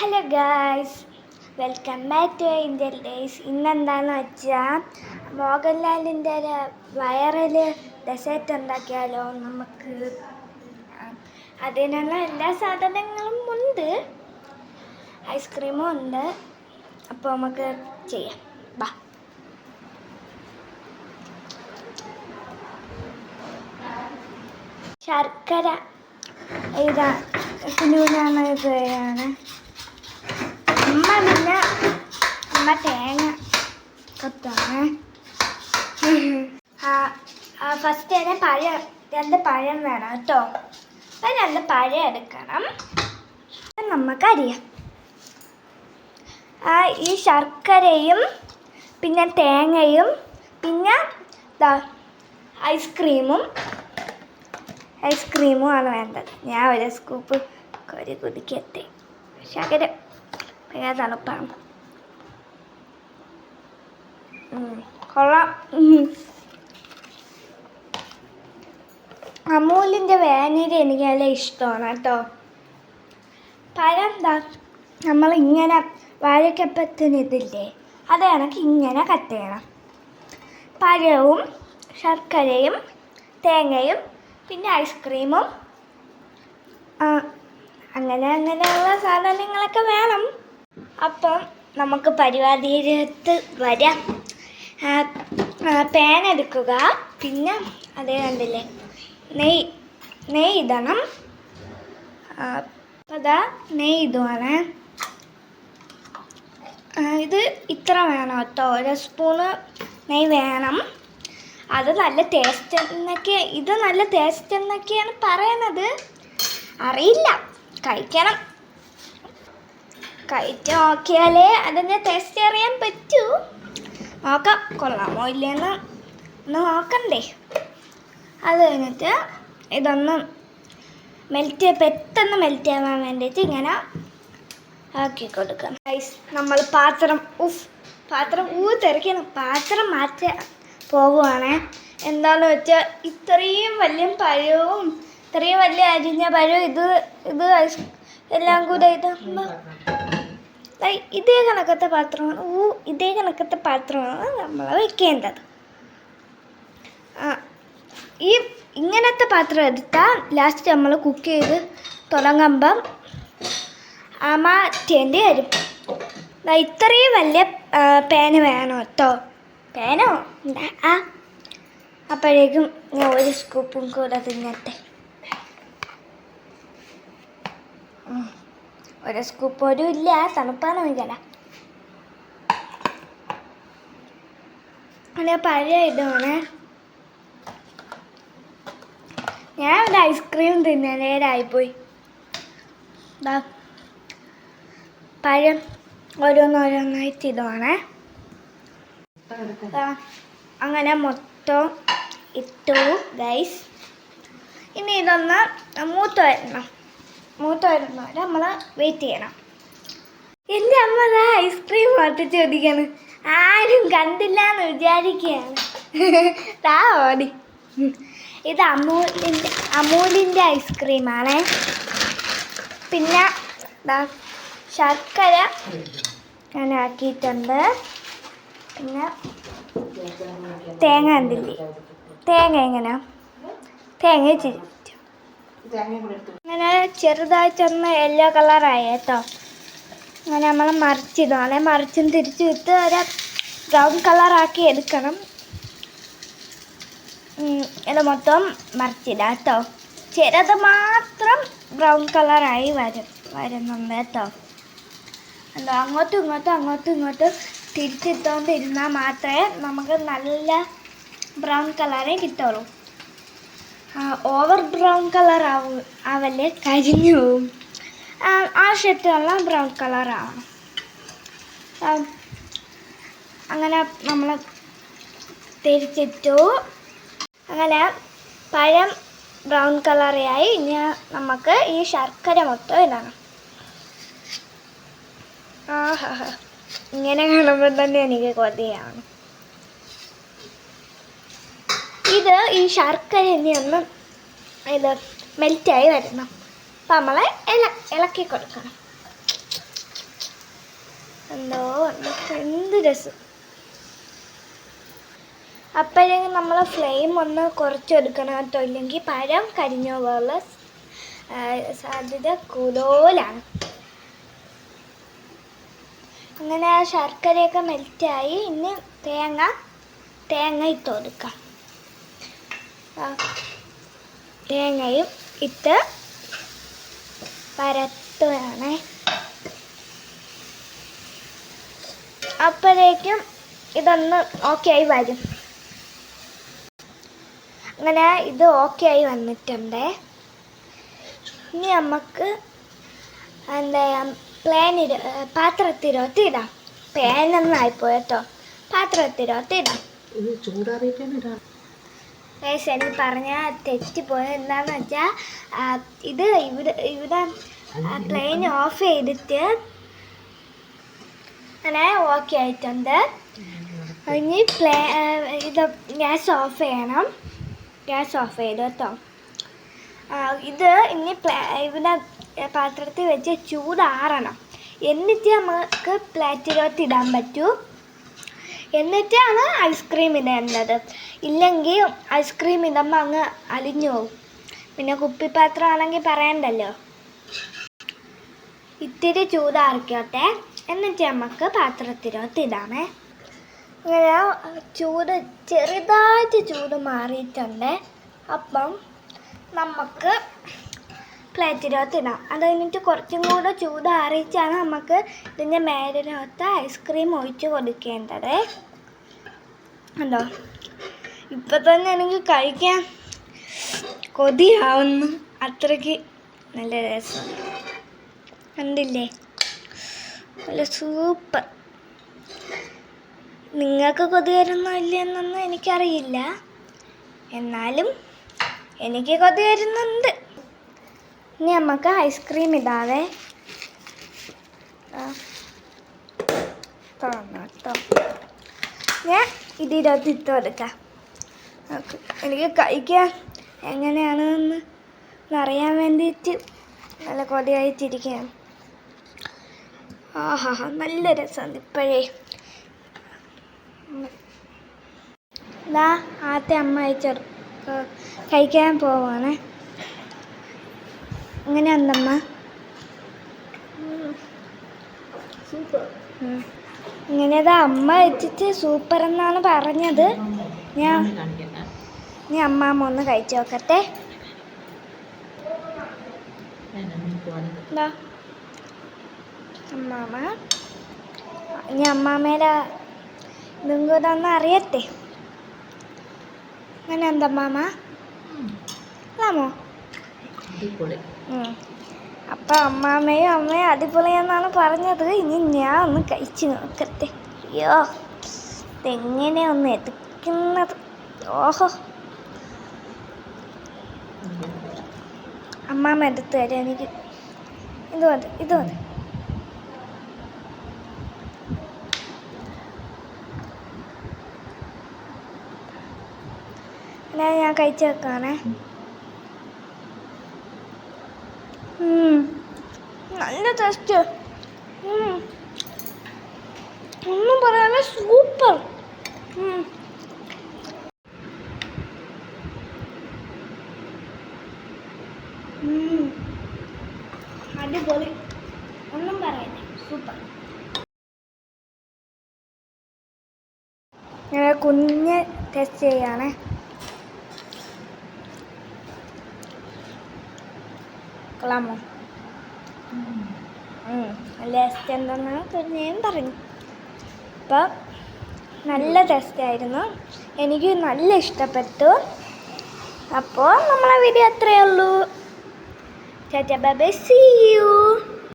Hello guys, welcome back to Indian days. ഇന്നെന്താണെന്ന് വെച്ചാൽ മോഹൻലാലിൻ്റെ ഒരു വൈറൽ ഡെസേർട്ട് ഉണ്ടാക്കിയാലോ. നമുക്ക് അതിനുള്ള എല്ലാ സാധനങ്ങളും ഉണ്ട്, ഐസ്ക്രീമും ഉണ്ട്. അപ്പോൾ നമുക്ക് ചെയ്യാം. ബാ. ശർക്കര കുഞ്ഞുകുഞ്ഞാണ് ഇതാണ്. അമ്മ തേങ്ങ കൊത്താണ്. ഫസ്റ്റ് തന്നെ രണ്ട് പഴം വേണം കേട്ടോ. അപ്പം 2 പഴം എടുക്കണം. നമുക്കറിയാം ഈ ശർക്കരയും പിന്നെ തേങ്ങയും പിന്നെ ഐസ്ക്രീമുമാണ് വേണ്ടത്. ഞാൻ ഒരു സ്കൂപ്പ് കുതിക്കട്ടെ. ശർക്കര ഭയങ്കര തണുപ്പാണ്. കൊള്ളാം. അമൂലിൻ്റെ വാനില എനിക്ക് നല്ല ഇഷ്ടമാണ് കേട്ടോ. പഴം നമ്മളിങ്ങനെ വാഴക്കപ്പത്തിന് ഇതില്ലേ, അത് കണക്ക് ഇങ്ങനെ കട്ട് ചെയ്യണം. പഴവും ശർക്കരയും തേങ്ങയും പിന്നെ ഐസ്ക്രീമും അങ്ങനെയുള്ള സാധനങ്ങളൊക്കെ വേണം. അപ്പം നമുക്ക് പരിപാടിയിലേക്ക് വരാം. പാൻ എടുക്കുക. പിന്നെ അതേ കണ്ടില്ലേ, നെയ്യ് ഇടണം. നെയ്യ് ഇടുവാണ്. ഇത് ഇത്ര വേണം കേട്ടോ, 1 സ്പൂണ് നെയ്യ് വേണം. അത് നല്ല ടേസ്റ്റ് എന്നൊക്കെയാണ് പറയണത്. അറിയില്ല, കഴിക്കണം. കഴിച്ച് നോക്കിയാലേ അതിൻ്റെ ടേസ്റ്റ് അറിയാൻ പറ്റൂ. നോക്കാം, കൊള്ളാമോ ഇല്ലയെന്ന് നോക്കണ്ടേ. അത് കഴിഞ്ഞിട്ട് ഇതൊന്ന് പെട്ടെന്ന് മെൽറ്റ് ആവാൻ വേണ്ടിയിട്ട് ഇങ്ങനെ ആക്കി കൊടുക്കാം. നമ്മൾ പാത്രം തെറിക്കണം. പാത്രം മാറ്റാൻ പോവുകയാണേ. എന്താണെന്ന് വെച്ചാൽ ഇത്രയും വലിയ പഴവും ഇത്രയും വലിയ അരിഞ്ഞ പഴവും ഇത് എല്ലാം കൂടെ ഇതാകുമ്പോൾ ഇതേ കണക്കത്തെ പാത്രമാണ് നമ്മൾ വയ്ക്കേണ്ടത്. ഇങ്ങനത്തെ പാത്രം എടുത്താൽ ലാസ്റ്റ് നമ്മൾ കുക്ക് ചെയ്ത് തുടങ്ങുമ്പം മാറ്റേണ്ടി വരും. ഇത്രയും വലിയ പാന് വേണം കേട്ടോ. പാനോ അപ്പോഴേക്കും ഞാൻ 1 സ്കൂപ്പും കൂടെ തിന്നട്ടെ. 1 സ്കൂപ്പ് പോലും ഇല്ല, തണുപ്പാണ് ഭയങ്കര. അങ്ങനെ പഴയ ഇതാണ്. ഞാൻ ഒരു ഐസ്ക്രീം തിന്നേരായിപ്പോയി. പഴം ഓരോന്നോരോന്നായിട്ട് ഇടുവാണ്. അങ്ങനെ മൊത്തം ഇട്ടു ഗൈസ്. ഇനി ഇതൊന്ന് മൂത്ത് വരുന്നവരെ നമ്മൾ വെയിറ്റ് ചെയ്യണം. എൻ്റെ അമ്മ ഐസ്ക്രീം പൊട്ടിച്ച് ചോദിക്കാണ്. ആരും കണ്ടില്ല എന്ന് വിചാരിക്കുകയാണ്. ഓടി. ഇത് അമൂലിൻ്റെ ഐസ്ക്രീമാണ്. പിന്നെ ശർക്കര ഞാൻ ആക്കിയിട്ടുണ്ട്. പിന്നെ തേങ്ങ കണ്ടില്ലേ, തേങ്ങ ചിരിച്ചു. അങ്ങനെ ചെറുതായിട്ടൊന്ന് യെല്ലോ കളറായി കേട്ടോ. അങ്ങനെ നമ്മൾ മറിച്ചിടുവാണെ. മറിച്ചും തിരിച്ചു വിട്ട് ഒരു ബ്രൗൺ കളറാക്കി എടുക്കണം. ഇത് മൊത്തം മറിച്ചിടാം കേട്ടോ. ചെറുത് മാത്രം ബ്രൗൺ കളറായി വരുന്നുണ്ട് കേട്ടോ. എന്തോ അങ്ങോട്ടും ഇങ്ങോട്ടും തിരിച്ചിട്ടുകൊണ്ടിരുന്നാൽ മാത്രമേ നമുക്ക് നല്ല ബ്രൗൺ കളറേ കിട്ടുള്ളൂ. ഓവർ ബ്രൗൺ കളർ ആവല്ലേ, കരിഞ്ഞു പോവും. ആവശ്യത്തിനുള്ള ബ്രൗൺ കളറാവണം. അങ്ങനെ നമ്മൾ തിരിച്ചിട്ടു. അങ്ങനെ പഴം ബ്രൗൺ കളറായി. ഇനി നമുക്ക് ഈ ശർക്കര മൊത്തം ഇടണം. ഇങ്ങനെ കാണുമ്പോൾ തന്നെ എനിക്ക് കൊതിയാണ്. ഈ ശർക്കര ഇനി ഒന്ന് ഇത് മെൽറ്റായി വരണം. അപ്പം നമ്മൾ ഇളക്കി കൊടുക്കണം. എന്തോ എന്ത് രസം. അപ്പോഴേക്കും നമ്മൾ ഫ്ലെയിം ഒന്ന് കുറച്ചെടുക്കണം കേട്ടോ, ഇല്ലെങ്കിൽ പഴം കരിഞ്ഞോ പോലുള്ള സാധ്യത കൂടുതലാണ്. അങ്ങനെ ആ ശർക്കരയൊക്കെ മെൽറ്റായി. ഇനി തേങ്ങ ഇട്ട് കൊടുക്കാം. തേങ്ങയും ഇട്ട് പരത്തുകയാണേ. അപ്പോഴേക്കും ഇതൊന്ന് ഓക്കെ ആയി വരും. അങ്ങനെ ഇത് ഓക്കെ ആയി വന്നിട്ടുണ്ട്. ഇനി നമുക്ക് എന്താ പാത്രത്തിലോട്ട് ഇടാം. പാനൊന്നും ആയിപ്പോയി കേട്ടോ, പാത്രത്തിലോട്ട് ഇടാം. എനിക്ക് പറഞ്ഞാൽ തെറ്റിപ്പോയത് എന്താണെന്ന് വെച്ചാൽ ഇത് ഇവിടെ പ്ലെയിൻ ഓഫ് ചെയ്തിട്ട് അങ്ങനെ ഓക്കെ ആയിട്ടുണ്ട്. ഇനി ഇത് ഗ്യാസ് ഓഫ് ചെയ്യണം. ഗ്യാസ് ഓഫ് ചെയ്തു കേട്ടോ. ഇത് ഇനി ഇവിടെ പാത്രത്തിൽ വെച്ച് ചൂടാറണം. എന്നിട്ട് നമുക്ക് പ്ലേറ്റിലോട്ട് ഇടാൻ പറ്റൂ. എന്നിട്ടാണ് ഐസ്ക്രീം ഇടേണ്ടത്. ഇല്ലെങ്കിൽ ഐസ്ക്രീം ഇടുമ്പോൾ അങ്ങ് അലിഞ്ഞു പോകും. പിന്നെ കുപ്പിപ്പാത്രം ആണെങ്കിൽ പറയണ്ടല്ലോ. ഇത്തിരി ചൂടാറിക്കോട്ടെ, എന്നിട്ട് നമുക്ക് പാത്രത്തിലോട്ട് ഇടാമേ. ഇങ്ങനെ ചെറുതായിട്ട് ചൂട് മാറിയിട്ടുണ്ട്. അപ്പം നമുക്ക് പ്ലേറ്റിലോട്ട് ഇടാം. അത് കഴിഞ്ഞിട്ട് കുറച്ചും കൂടെ ചൂടാറിയിട്ടാണ് നമുക്ക് ഇതിൻ്റെ മേലിലോട്ട് ഐസ്ക്രീം ഒഴിച്ച് കൊടുക്കേണ്ടത്. ഉണ്ടോ, ഇപ്പം തന്നെ എനിക്ക് കഴിക്കാൻ കൊതിയാവുന്നു. അത്രയ്ക്ക് നല്ല രസം കണ്ടില്ലേ, നല്ല സൂപ്പർ. നിങ്ങൾക്ക് കൊതി വരുന്നോ ഇല്ലയെന്നൊന്നും എനിക്കറിയില്ല, എന്നാലും എനിക്ക് കൊതി വരുന്നുണ്ട്. ഇനി നമുക്ക് ഐസ്ക്രീം ഇടാതെ കേട്ടോ. ഞാൻ ഇതിനകത്ത് ഇട്ട് കൊടുക്കാം. എനിക്ക് കഴിക്കാൻ എങ്ങനെയാണെന്ന് അറിയാൻ വേണ്ടിയിട്ട് നല്ല കൊതിയായിട്ടിരിക്കുകയാണ്. ആഹാ, നല്ല രസമുണ്ട് ഇപ്പോഴേ. ഇതാ ആദ്യം അമ്മ കഴിക്കാൻ പോവാണേ. എങ്ങനെയുണ്ടമ്മ? ഇങ്ങനെതാ അമ്മ വെച്ചിട്ട് സൂപ്പർ എന്നാണ് പറഞ്ഞത്. ഞാൻ അമ്മാമ്മ ഒന്ന് കഴിച്ചു നോക്കട്ടെ. അമ്മാമ്മ ഇനി അമ്മാമ്മേടെ ഇതും കൂടെ ഒന്ന് അറിയട്ടെ. അങ്ങനെ എന്തമ്മാമ്മ ആമോ? അപ്പം അമ്മയും അടിപൊളിയെന്നാണ് പറഞ്ഞത്. ഇനി ഞാൻ ഒന്ന് കഴിച്ചു നോക്കട്ടെ. അയ്യോ, ഇതെങ്ങനെ ഒന്ന് എടുക്കുന്നത്. ഓഹോ, അമ്മാമ്മ എടുത്ത് തരാം. എനിക്ക് ഇത് മതി. ഞാൻ കഴിച്ചു വെക്കാണേ. നല്ല ടേസ്റ്റ്, ഒന്നും പറയാതെ സൂപ്പർ. അടിപൊളി, ഒന്നും പറയാതെ സൂപ്പർ. ഞാൻ കുഞ്ഞ് ടെസ്റ്റ് ചെയ്യാണ്. കൊള്ളാമോ? ടെസ്റ്റ് എന്താണെന്ന് ഞാൻ പറഞ്ഞു. അപ്പം നല്ല ടെസ്റ്റായിരുന്നു, എനിക്ക് നല്ല ഇഷ്ടപ്പെട്ടു. അപ്പോൾ നമ്മളെ വീഡിയോ അത്രയേ ഉള്ളൂ. Tata bye bye, see U.